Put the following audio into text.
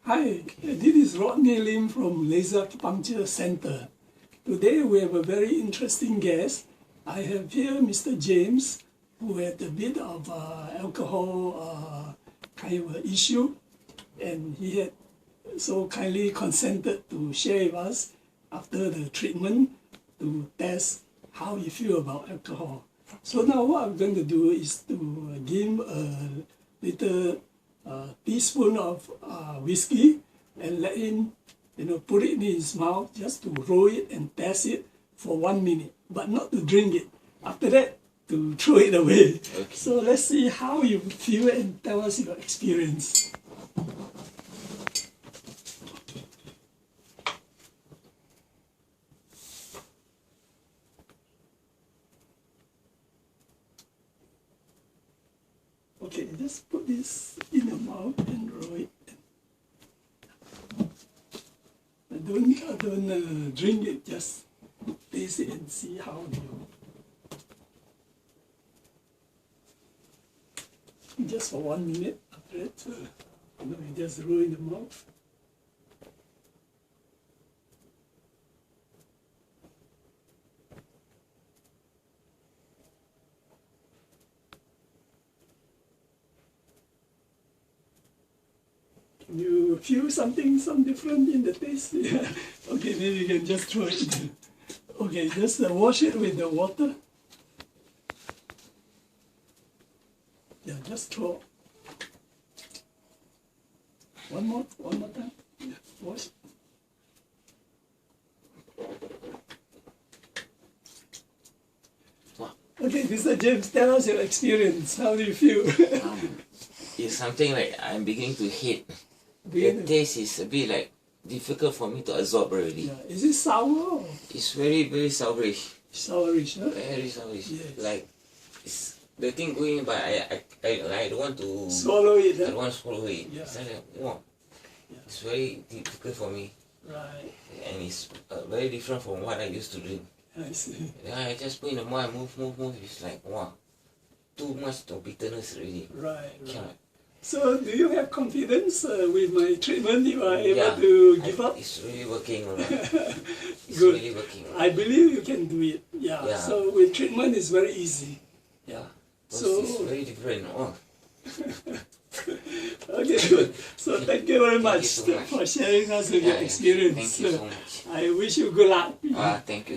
Hi, this is Rodney Lim from Laser Acupuncture Center. Today we have a very interesting guest. I have here Mr. James, who had a bit of alcohol kind of issue, and he had so kindly consented to share with us after the treatment to test how he feel about alcohol. So now what I'm going to do is to give him a little teaspoon of whiskey and let him put it in his mouth just to roll it and test it for 1 minute, but not to drink it. After that, to throw it away. Okay. So let's see how you feel and tell us your experience. Okay, just put this in your mouth and roll it. Don't drink it, just taste it and see how you. Just for 1 minute. After that, you just roll in the mouth. Can you feel some different in the taste? Yeah. Okay, maybe you can just throw it. Okay, just wash it with the water. Yeah, just throw. One more time. Yeah, wash. Okay, Mr. James, tell us your experience. How do you feel? It's something like I'm beginning to hate. The taste is a bit like difficult for me to absorb already. Yeah. Is it sour? Or? It's very, very sourish. Sourish, huh? Very sourish. Yes. Like it's the thing going, but I don't want to swallow it. I don't want to swallow it. Yeah. It's like, wow. Yeah. It's very difficult for me. Right. And it's very different from what I used to drink. I see. Yeah, I just put in the mouth, move. It's like wow, too much of bitterness already. Right. Cannot. So, do you have confidence with my treatment? You are able to give up? It's really working. It's Good. really working. I believe you can do it. Yeah. So, with treatment, it's very easy. Yeah. So it's very different. Oh. Okay, good. So, thank you very much so much for sharing us with your experience. Thank you so much. I wish you good luck. Thank you.